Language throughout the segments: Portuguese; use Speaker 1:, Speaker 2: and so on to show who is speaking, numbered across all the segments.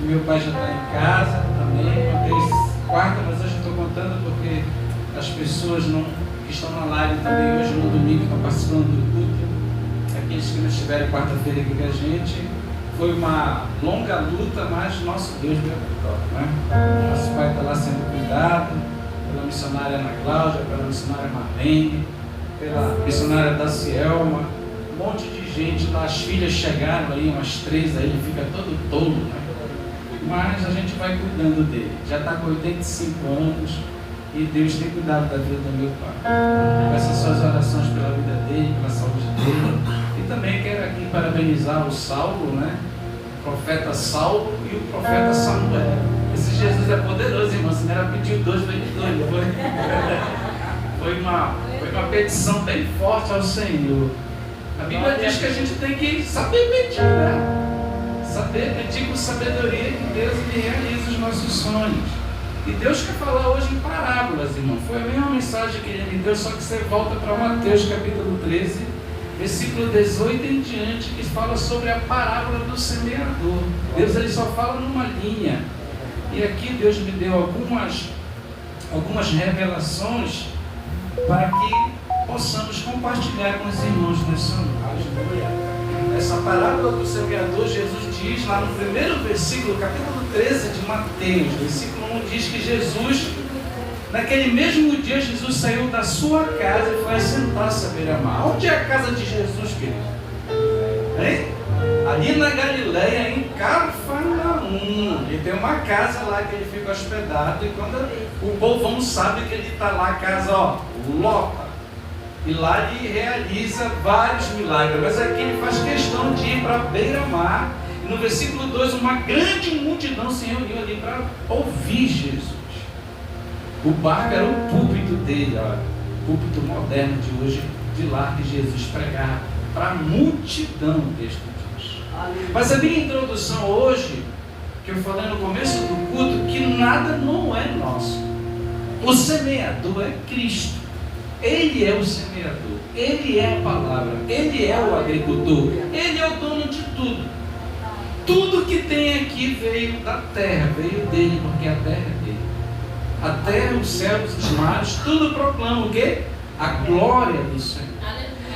Speaker 1: Meu pai já está em casa também. Contei quarta, mas hoje estou contando porque as pessoas que estão na live também hoje no domingo estão participando do culto. Aqueles que não estiverem quarta-feira aqui com a gente. Foi uma longa luta, mas nosso Deus deu vitória, né? Nosso pai está lá sendo cuidado pela missionária Ana Cláudia, pela missionária Marlene, pela missionária Dacielma, um monte de gente lá. As filhas chegaram aí, umas 3 aí, ele fica todo tolo, né? Mas a gente vai cuidando dele. Já está com 85 anos e Deus tem cuidado da vida do meu pai. Peço suas orações pela vida dele, pela saúde dele. E também quero aqui parabenizar o Saulo, né? O profeta Saulo e o profeta Samuel. Esse Jesus é poderoso, irmão. Se não era pedir 2, foi de 2, foi uma petição bem forte ao Senhor. A Bíblia diz que a gente tem que saber pedir, né? Saber pedir com sabedoria que Deus ele realiza os nossos sonhos. E Deus quer falar hoje em parábolas, irmão. Foi a mesma mensagem que ele me deu, só que você volta para Mateus capítulo 13, versículo 18 em diante, que fala sobre a parábola do semeador. Deus ele só fala numa linha. E aqui Deus me deu algumas revelações para que possamos compartilhar com os irmãos nessa noite. Essa parábola do semeador, Jesus diz lá no primeiro versículo, capítulo 13 de Mateus, versículo 1, diz que Jesus, naquele mesmo dia, Jesus saiu da sua casa e foi assentar-se à beira-mar. Onde é a casa de Jesus, querido? Hein? Ali na Galileia, em Cafarnaum. Ele tem uma casa lá que ele fica hospedado, e quando o povão sabe que ele está lá, a casa, lota. E lá ele realiza vários milagres. Mas aqui ele faz questão de ir para a beira-mar. E no versículo 2, uma grande multidão se reuniu ali para ouvir Jesus. O barco era o púlpito dele, o púlpito moderno de hoje, de lá que Jesus pregava para a multidão deste diz. Mas a minha introdução hoje, que eu falei no começo do culto, que nada não é nosso. O semeador é Cristo. Ele é o semeador, Ele é a palavra, Ele é o agricultor, Ele é o dono de tudo. Tudo que tem aqui veio da terra, veio dele, porque a terra é dele. A terra, os céus, os mares, tudo proclama o quê? A glória do Senhor.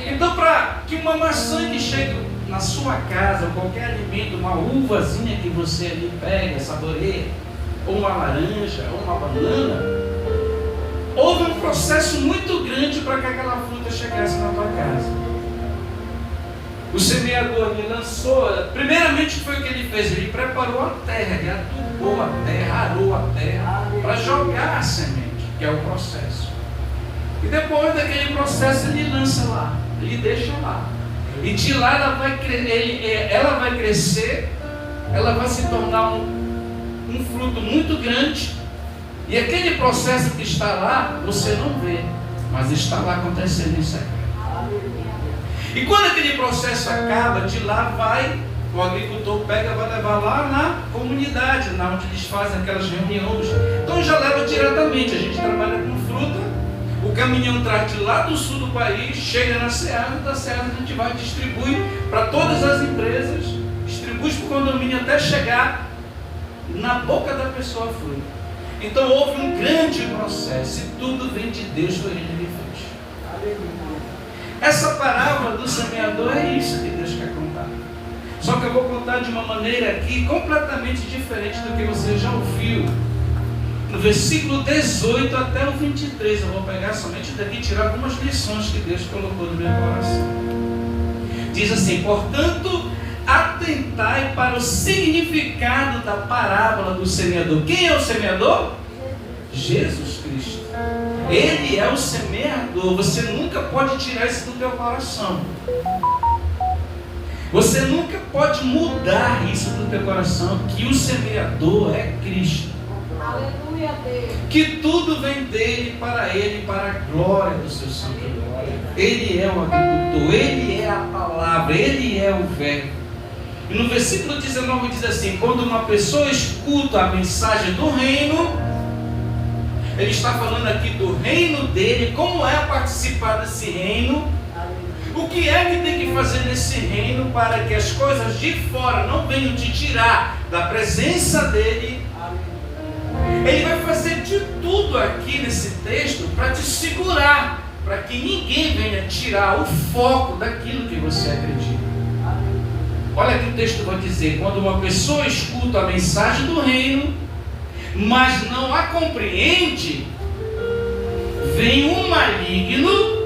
Speaker 1: Então, para que uma maçã que chegue na sua casa, qualquer alimento, uma uvazinha que você ali pega, saboreia, ou uma laranja, ou uma banana, houve um processo muito grande para que aquela fruta chegasse na tua casa. O semeador ele lançou, primeiramente foi o que ele fez, ele preparou a terra, ele adubou a terra, arou a terra, para jogar a semente, que é o processo. E depois daquele processo ele lança lá, ele deixa lá. E de lá ela vai crescer, ela vai se tornar um fruto muito grande. E aquele processo que está lá, você não vê, mas está lá acontecendo em secreto. E quando aquele processo acaba, de lá o agricultor vai levar lá na comunidade, onde eles fazem aquelas reuniões. Então já leva diretamente, a gente trabalha com fruta, o caminhão traz de lá do sul do país, chega na Seara, da Seara a gente vai distribuir para todas as empresas, distribui para o condomínio até chegar na boca da pessoa a fruta. Então houve um grande processo e tudo vem de Deus, foi Ele que fez. Essa parábola do semeador é isso que Deus quer contar. Só que eu vou contar de uma maneira aqui completamente diferente do que você já ouviu. No versículo 18 até o 23, eu vou pegar somente daqui e tirar algumas lições que Deus colocou no meu coração. Diz assim: portanto, atentai para o significado da parábola do semeador. Quem é o semeador? Jesus Cristo. Ele é o semeador. Você nunca pode tirar isso do teu coração. Você nunca pode mudar isso do teu coração, que o semeador é Cristo.
Speaker 2: Aleluia, Deus.
Speaker 1: Que tudo vem dele, para ele, para a glória do seu santo nome. Ele é o agricultor, ele é a palavra, ele é o verbo. E no versículo 19 diz assim: quando uma pessoa escuta a mensagem do reino, ele está falando aqui do reino dele, como é participar desse reino. O que é que tem que fazer nesse reino para que as coisas de fora não venham te tirar da presença dele? Ele vai fazer de tudo aqui nesse texto para te segurar, para que ninguém venha tirar o foco daquilo que você acredita. Olha que o texto vai dizer: quando uma pessoa escuta a mensagem do reino, mas não a compreende, vem um maligno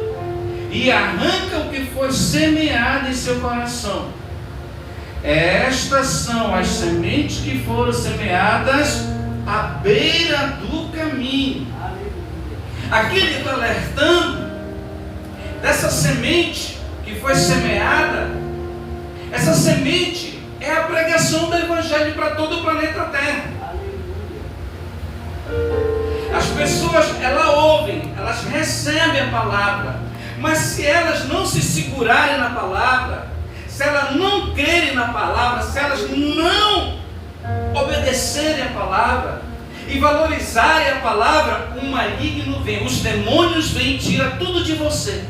Speaker 1: e arranca o que foi semeado em seu coração. Estas são as sementes que foram semeadas à beira do caminho. Aqui ele está alertando dessa semente que foi semeada. Essa semente é a pregação do Evangelho para todo o planeta Terra. As pessoas, elas ouvem, elas recebem a palavra, mas se elas não se segurarem na palavra, se elas não crerem na palavra, se elas não obedecerem a palavra e valorizarem a palavra, o maligno vem, os demônios vêm e tiram tudo de você.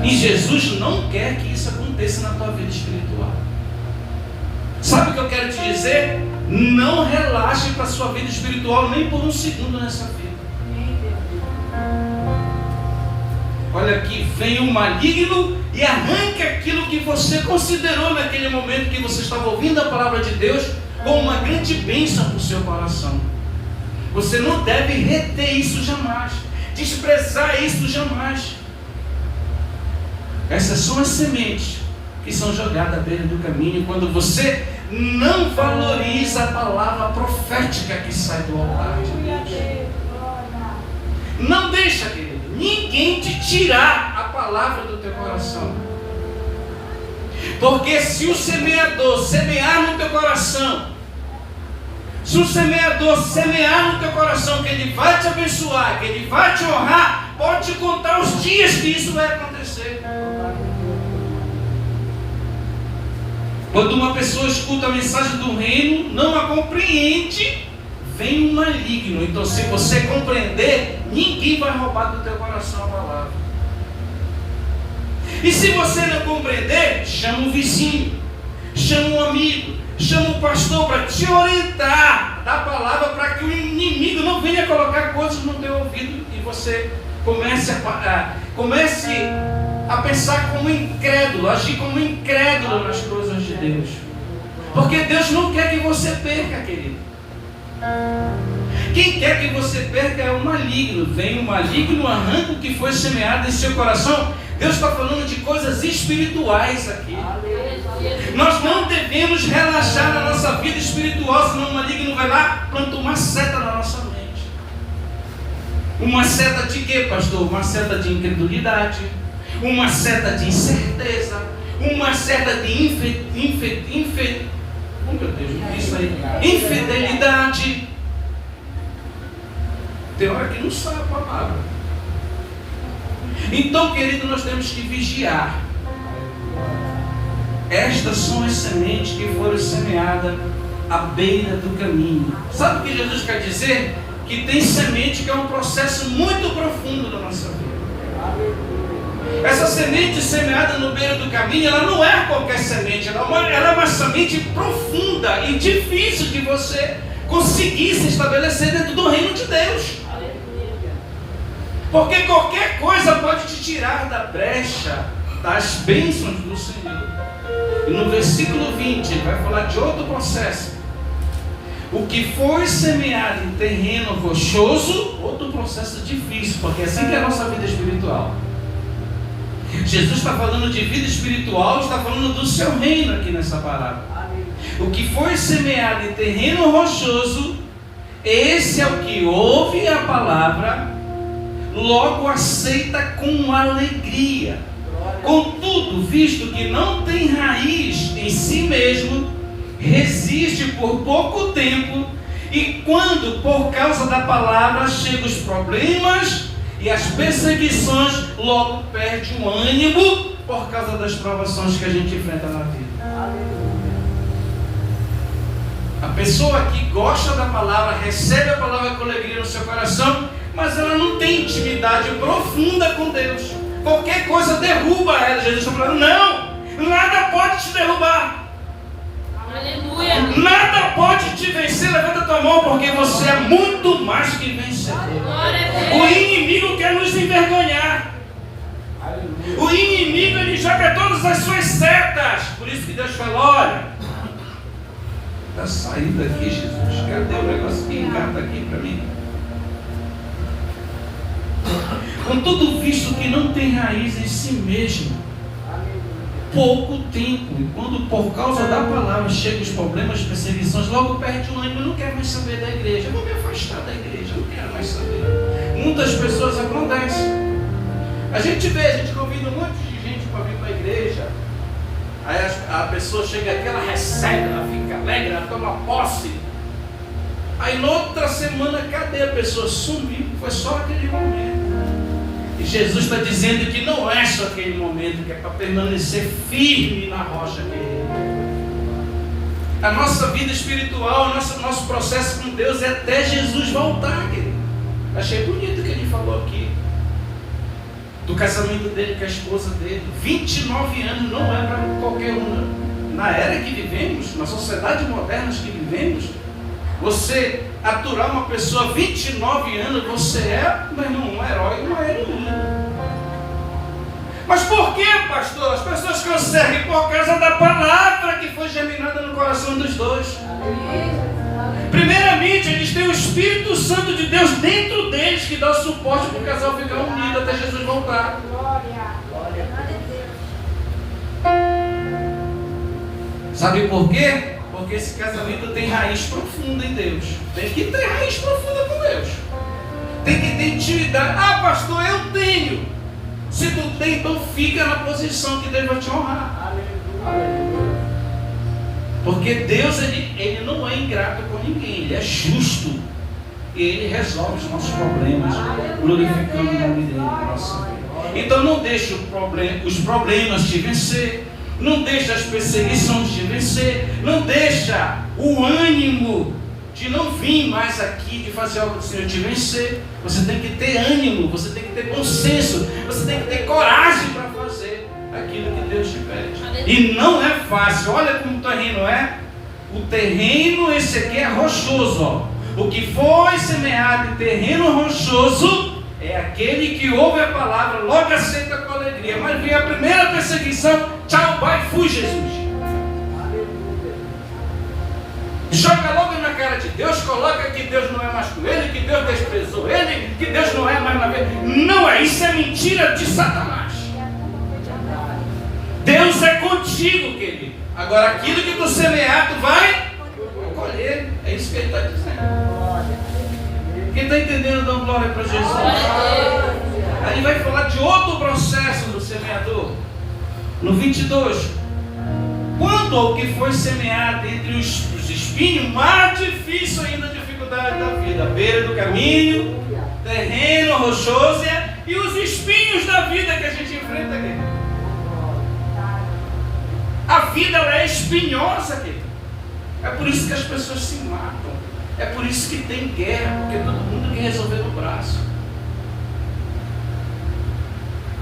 Speaker 1: E Jesus não quer que isso aconteça na tua vida espiritual. Sabe o que eu quero te dizer? Não relaxe para a sua vida espiritual nem por um segundo nessa vida. Olha aqui, vem o maligno e arranca aquilo que você considerou naquele momento que você estava ouvindo a palavra de Deus como uma grande bênção para o seu coração. Você não deve reter isso jamais, desprezar isso jamais. Essas são as sementes que são jogadas à beira do caminho quando você não valoriza a palavra profética que sai do altar de Deus. Não deixa, querido, ninguém te tirar a palavra do teu coração. Porque se o semeador semear no teu coração, se o semeador semear no teu coração que ele vai te abençoar, que ele vai te honrar, pode te contar os dias que isso vai acontecer. Quando uma pessoa escuta a mensagem do reino, não a compreende, vem um maligno. Então, se você compreender, ninguém vai roubar do teu coração a palavra. E se você não compreender, chama um vizinho, chama um amigo, chama um pastor para te orientar da palavra, para que o inimigo não venha colocar coisas no teu ouvido e você comece a pensar como incrédulo, agir como incrédulo nas coisas de Deus. Porque Deus não quer que você perca, querido. Quem quer que você perca é o maligno. Vem o maligno, arranca o que foi semeado em seu coração. Deus está falando de coisas espirituais aqui. Nós não devemos relaxar na nossa vida espiritual, senão o maligno vai lá, planta uma seta na nossa mente. Uma seta de quê, pastor? Uma seta de incredulidade, uma seta de incerteza, uma seta de infidelidade. Tem hora que não sai a palavra. Então, querido, nós temos que vigiar. Estas são as sementes que foram semeadas à beira do caminho. Sabe o que Jesus quer dizer? Que tem semente que é um processo muito profundo da nossa vida. Essa semente semeada no beira do caminho, ela não é qualquer semente, ela é uma semente profunda e difícil de você conseguir se estabelecer dentro do reino de Deus. Porque qualquer coisa pode te tirar da brecha das bênçãos do Senhor. E no versículo 20 ele vai falar de outro processo. O que foi semeado em terreno rochoso, outro processo difícil, porque é assim que é a nossa vida espiritual. Jesus está falando de vida espiritual, está falando do seu reino aqui nessa palavra. O que foi semeado em terreno rochoso, esse é o que ouve a palavra, logo aceita com alegria. Contudo, visto que não tem raiz em si mesmo, resiste por pouco tempo, e quando por causa da palavra chegam os problemas e as perseguições, logo perde o ânimo por causa das provações que a gente enfrenta na vida. A pessoa que gosta da palavra, recebe a palavra com alegria no seu coração, mas ela não tem intimidade profunda com Deus. Qualquer coisa derruba ela. Jesus está falando, não, nada pode te derrubar.
Speaker 2: Aleluia.
Speaker 1: Nada pode te vencer. Levanta tua mão, porque você é muito mais que vencedor. O inimigo quer nos envergonhar. O inimigo, ele joga todas as suas setas. Por isso que Deus falou, olha, está saindo aqui, Jesus. Cadê o negócio que engata aqui para mim? Contudo, visto que não tem raiz em si mesmo, pouco tempo, e quando por causa da palavra chegam os problemas, perseguições, logo perde o ânimo, não quer mais saber da igreja, eu vou me afastar da igreja, não quero mais saber. Muitas pessoas acontecem. A gente convida um monte de gente para vir para a igreja, aí a pessoa chega aqui, ela recebe, ela fica alegre, ela toma posse, aí na outra semana, cadê a pessoa? Sumiu, foi só aquele momento. E Jesus está dizendo que não é só aquele momento, que é para permanecer firme na rocha que a nossa vida espiritual, nosso processo com Deus é até Jesus voltar, querido. Achei bonito o que ele falou aqui do casamento dele com a esposa dele. 29 anos não é para qualquer um. Na era que vivemos, na sociedade moderna que vivemos, você aturar uma pessoa 29 anos, você é, meu irmão, um herói, uma heroína. Mas por que, pastor? As pessoas conseguem por causa da palavra que foi germinada no coração dos dois. Primeiramente, eles têm o Espírito Santo de Deus dentro deles, que dá o suporte para o casal ficar unido até Jesus voltar. Sabe por quê? Porque esse casamento tem raiz profunda em Deus. Tem que ter raiz profunda com Deus. Tem que ter intimidade. Ah, pastor, eu tenho. Se tu tem, então fica na posição que Deus vai te honrar. Porque Deus, ele não é ingrato com ninguém. Ele é justo. E Ele resolve os nossos problemas, glorificando o nome dele. Nossa. Então não deixe os problemas te vencer. Não deixa as perseguições te vencer. Não deixa o ânimo de não vir mais aqui, de fazer algo do Senhor te vencer. Você tem que ter ânimo, você tem que ter bom senso, você tem que ter coragem para fazer aquilo que Deus te pede. E não é fácil. Olha como o terreno é. O terreno, esse aqui é rochoso, ó. O que foi semeado em terreno rochoso é aquele que ouve a palavra, logo aceita com alegria. Mas vem a primeira perseguição, tchau, vai, fui, Jesus. Joga logo na cara de Deus, coloca que Deus não é mais com ele, que Deus desprezou ele, que Deus não é mais na vida. Não é, isso é mentira de Satanás. Deus é contigo, querido. Agora aquilo que tu semear, tu vai colher. É isso que ele está dizendo. Quem está entendendo, dá uma glória para Jesus. Aí vai falar de outro processo do semeador. No 22. Quanto ao que foi semeado entre os espinhos, mais difícil ainda a dificuldade da vida. A beira do caminho, terreno rochoso e os espinhos da vida que a gente enfrenta aqui. A vida, ela é espinhosa aqui. É por isso que as pessoas se matam. É por isso que tem guerra, porque todo mundo quer resolver no braço.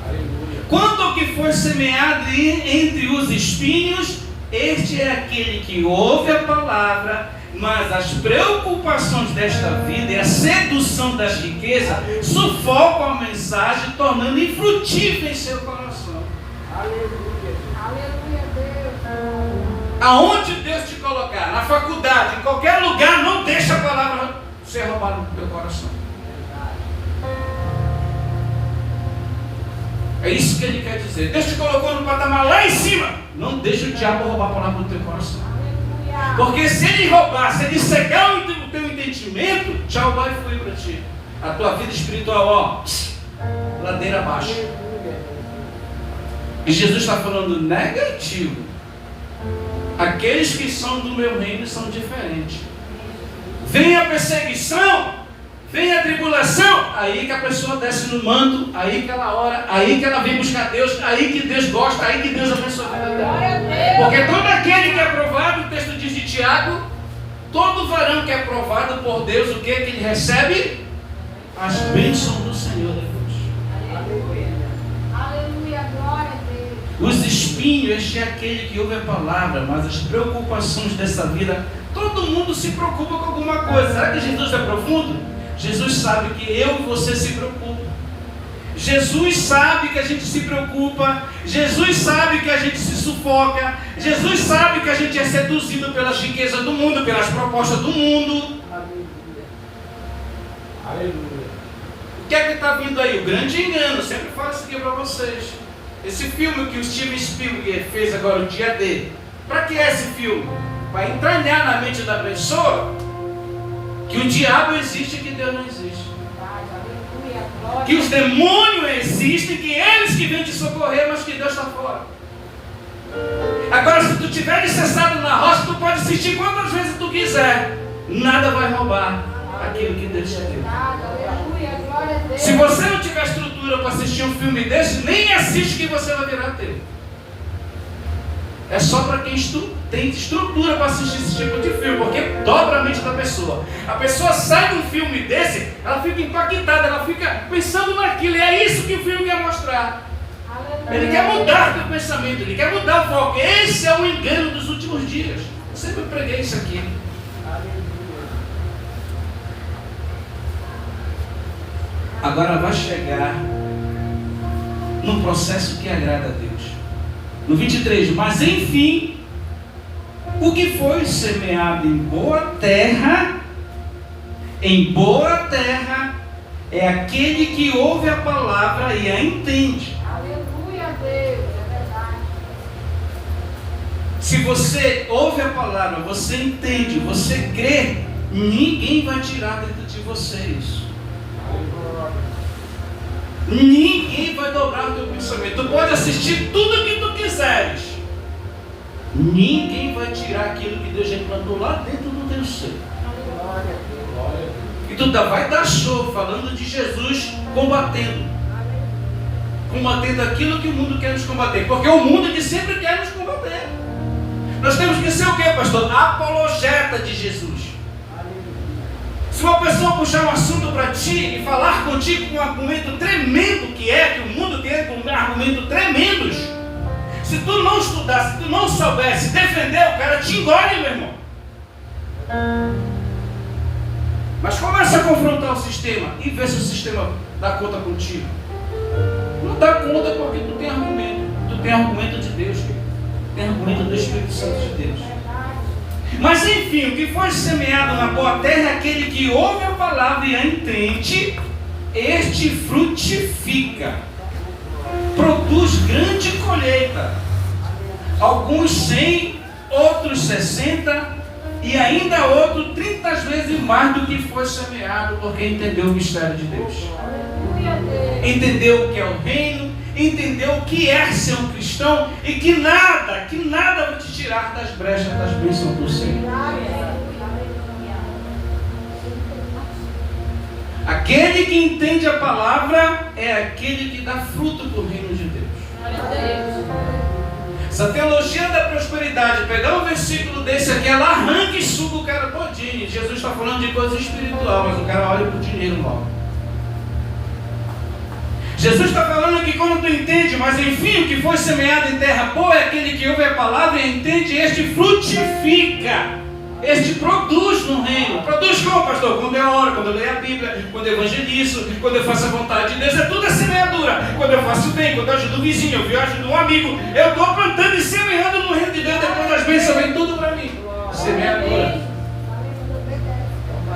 Speaker 1: Aleluia. Quanto ao que foi semeado entre os espinhos, este é aquele que ouve a palavra, mas as preocupações desta vida e a sedução das riquezas sufocam a mensagem, tornando infrutível em seu coração.
Speaker 2: Aleluia. Aleluia, Deus.
Speaker 1: Aonde Deus te colocar, na faculdade, em qualquer lugar, não deixa a palavra ser roubada do teu coração. É isso que ele quer dizer. Deus te colocou no patamar lá em cima. Não deixa o diabo roubar a palavra do teu coração. Porque se ele roubar, se ele cegar o teu entendimento, tchau, vai fluir para ti. A tua vida espiritual, ó, ladeira abaixo. E Jesus está falando negativo. Aqueles que são do meu reino são diferentes. Vem a perseguição, vem a tribulação, aí que a pessoa desce no manto, aí que ela ora, aí que ela vem buscar Deus, aí que Deus gosta, aí que Deus abençoa a vida dela. Porque todo aquele que é aprovado, o texto diz de Tiago, todo varão que é aprovado por Deus, o que ele recebe? As bênçãos do Senhor Deus. Aleluia. Os espinhos, este é aquele que ouve a palavra, mas as preocupações dessa vida, todo mundo se preocupa com alguma coisa. Será que Jesus é profundo? Jesus sabe que eu e você se preocupam. Jesus sabe que a gente se preocupa. Jesus sabe que a gente se sufoca. Jesus sabe que a gente é seduzido pelas riquezas do mundo, pelas propostas do mundo.
Speaker 3: Aleluia.
Speaker 1: O que é que está vindo aí? O grande engano. Eu sempre falo isso aqui para vocês. Esse filme que o Steven Spielberg fez agora, o Dia D. Para que é esse filme? Para entranhar na mente da pessoa que o diabo existe e que Deus não existe. Que os demônios existem, que eles que vêm te socorrer, mas que Deus está fora. Agora, se tu estiver alicerçado na rocha, tu pode assistir quantas vezes tu quiser. Nada vai roubar aquilo que Deus te deu. Se você não tiver estrutura para assistir um filme desse, nem assiste que você vai virar teu. É só para quem tem estrutura para assistir esse tipo de filme, porque dobra a mente da pessoa. A pessoa sai de um filme desse, ela fica impactada, ela fica pensando naquilo, e é isso que o filme quer mostrar. Ele quer mudar o teu pensamento, ele quer mudar o foco. Esse é o engano dos últimos dias. Eu sempre preguei isso aqui. Agora vai chegar num processo que agrada a Deus. No 23, mas enfim, o que foi semeado em boa terra, é aquele que ouve a palavra e a entende.
Speaker 2: Aleluia, Deus, é verdade.
Speaker 1: Se você ouve a palavra, você entende, você crê, ninguém vai tirar dentro de você isso. Ninguém vai dobrar o teu pensamento. Tu pode assistir tudo o que tu quiseres. Ninguém vai tirar aquilo que Deus já implantou lá dentro do teu ser. E tu vai dar show falando de Jesus, combatendo aquilo que o mundo quer nos combater. Porque o mundo que sempre quer nos combater. Nós temos que ser o quê, pastor? Apologeta de Jesus. Se uma pessoa puxar um assunto para ti e falar contigo com um argumento tremendo que o mundo tem com argumentos tremendos, se tu não estudar, se tu não souber se defender, o cara te engole, meu irmão. Mas começa a confrontar o sistema e ver se o sistema dá conta contigo. Não dá conta porque tu tem argumento. Tu tem argumento de Deus, tem argumento do Espírito Santo de Deus. Mas enfim, o que foi semeado na boa terra é aquele que ouve a palavra e a entende, este frutifica, produz grande colheita, alguns 100, outros 60 e ainda outro 30 vezes mais do que foi semeado, porque entendeu o mistério de Deus, entendeu o que é o reino, entendeu o que é ser um cristão e que nada vai te tirar das brechas das bênçãos do Senhor. Aquele que entende a palavra é aquele que dá fruto para o reino de Deus. Essa teologia da prosperidade, pegar um versículo desse aqui, ela arranca e suga o cara todinho. Jesus está falando de coisa espiritual, mas o cara olha para o dinheiro logo. Jesus está falando que quando tu entende, mas enfim, o que foi semeado em terra boa é aquele que ouve a palavra e entende, este frutifica, este produz no reino. Produz como, pastor? Quando eu oro, quando eu leio a Bíblia, quando eu evangelizo, quando eu faço a vontade de Deus, é tudo a semeadura. Quando eu faço bem, quando eu ajudo o vizinho, eu ajudo um amigo, eu estou plantando e semeando no reino de Deus, depois das bênçãos vem tudo para mim. Semeadura.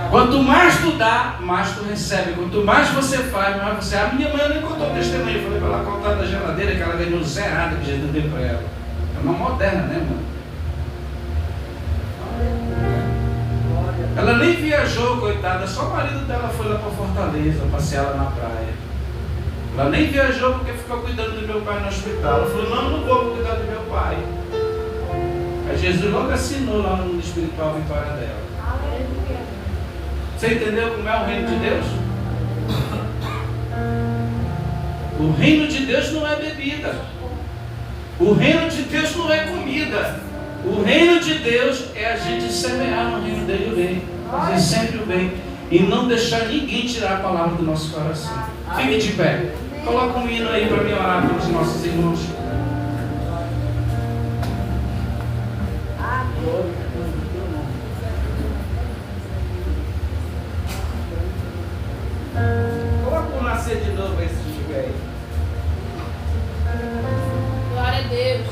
Speaker 1: Quanto mais tu dá, mais tu recebe. Quanto mais você faz, mais você... A minha mãe nem contou o testemunho. Eu falei para ela contar da geladeira que ela ganhou zerada que Jesus deu para ela. É uma moderna, né, mano? Ela nem viajou, coitada. Só o marido dela foi lá para Fortaleza, passear lá na praia. Ela nem viajou porque ficou cuidando do meu pai no hospital. Ela falou, não vou cuidar do meu pai. Aí Jesus logo assinou lá no mundo espiritual a vitória dela. Você entendeu como é o reino de Deus? O reino de Deus não é bebida. O reino de Deus não é comida. O reino de Deus é a gente semear no reino dele o bem. Fazer sempre o bem. E não deixar ninguém tirar a palavra do nosso coração. Fique de pé. Coloca um hino aí para mim orar pelos nossos irmãos. nascer de novo esse filho aí.
Speaker 2: Glória a Deus.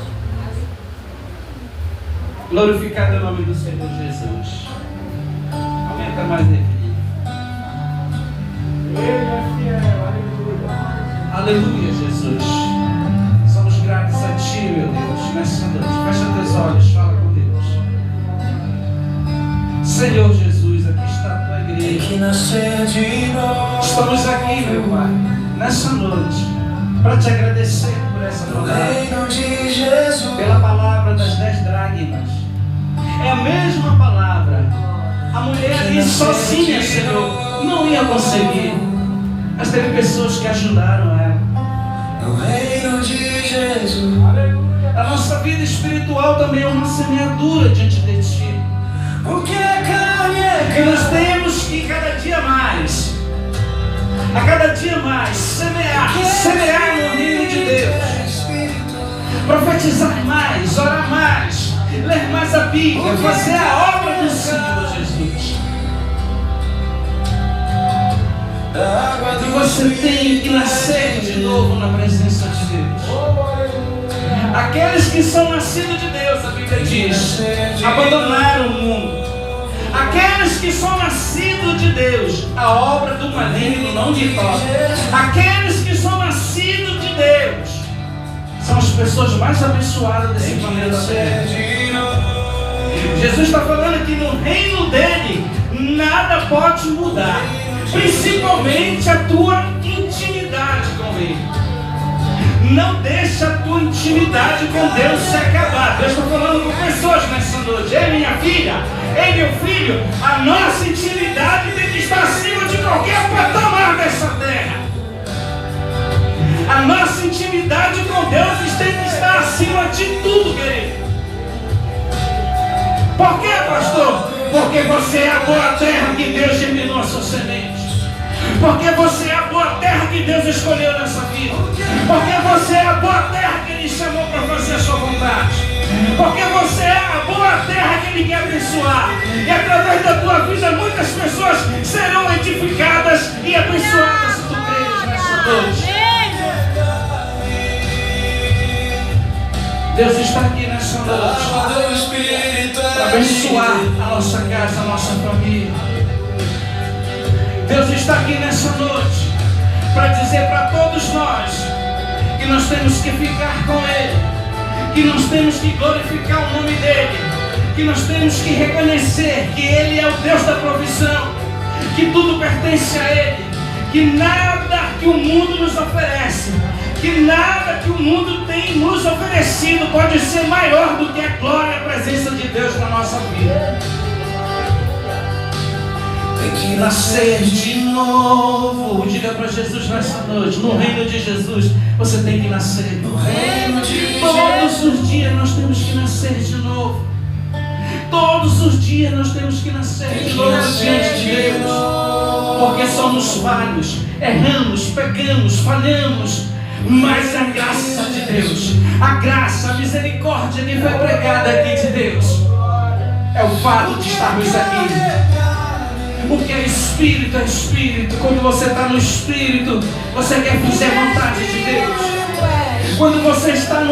Speaker 1: Glorificado é o nome do Senhor Jesus. Aumenta mais ele.
Speaker 3: Ele é fiel, aleluia.
Speaker 1: Aleluia, Jesus. Somos gratos a Ti, meu Deus, nessa noite. Fecha teus olhos, fala com Deus. Senhor Jesus, aqui está a Tua igreja. Estamos aqui, meu Pai, nessa noite, para Te agradecer por essa palavra. Pela palavra das 10 dracmas. É a mesma palavra. A mulher ali sozinha, Senhor, não ia conseguir. Mas teve pessoas que ajudaram ela.
Speaker 4: No reino de Jesus.
Speaker 1: A nossa vida espiritual também é uma semeadura diante de Ti.
Speaker 4: Porque a carne é
Speaker 1: E nós temos que cada dia mais, a cada dia mais, semear no reino de Deus. Profetizar mais, orar mais, ler mais a Bíblia, fazer a obra do Senhor Jesus. E você tem que nascer de novo na presença de Deus. Aqueles que são nascidos de Deus, a Bíblia diz, abandonaram o mundo. Aqueles que são nascidos de Deus, a obra do maligno não lhe toca. Aqueles que são nascidos de Deus são as pessoas mais abençoadas desse planeta Terra. Jesus está falando que no reino dele nada pode mudar, principalmente a tua intimidade com ele. Não deixa a tua intimidade com Deus se acabar. Deus está falando com pessoas nessa noite. Ei, minha filha, ei, meu filho, a nossa intimidade tem que estar acima de qualquer patamar dessa terra. A nossa intimidade com Deus tem que estar acima de tudo, querido. Por quê, pastor? Porque você é a boa terra que Deus germinou a sua semente. Porque você é a boa terra que Deus escolheu nessa vida. Porque você é a boa terra que Ele chamou para fazer a sua vontade. Porque você é a boa terra que Ele quer abençoar. E através da tua vida muitas pessoas serão edificadas e abençoadas se tu creres nessa noite. Deus está aqui nessa noite para abençoar a nossa casa, a nossa família. Deus está aqui nessa noite para dizer para todos nós que nós temos que ficar com Ele, que nós temos que glorificar o nome dEle, que nós temos que reconhecer que Ele é o Deus da provisão, que tudo pertence a Ele, que nada que o mundo nos oferece, que nada que o mundo tem nos oferecido pode ser maior do que a glória e a presença de Deus na nossa vida. Tem que nascer de novo. Diga para Jesus nessa noite, no reino de Jesus, você tem que nascer.
Speaker 4: No reino de Jesus.
Speaker 1: Todos os dias nós temos que nascer de novo. Todos os dias nós temos que nascer de novo diante de Deus. Porque somos falhos, erramos, pecamos, falhamos. Mas a graça de Deus, a graça, a misericórdia que foi pregada aqui de Deus, é o fato de estarmos aqui. Porque é Espírito, é Espírito. Quando você está no Espírito, você quer fazer a vontade de Deus. Quando você está no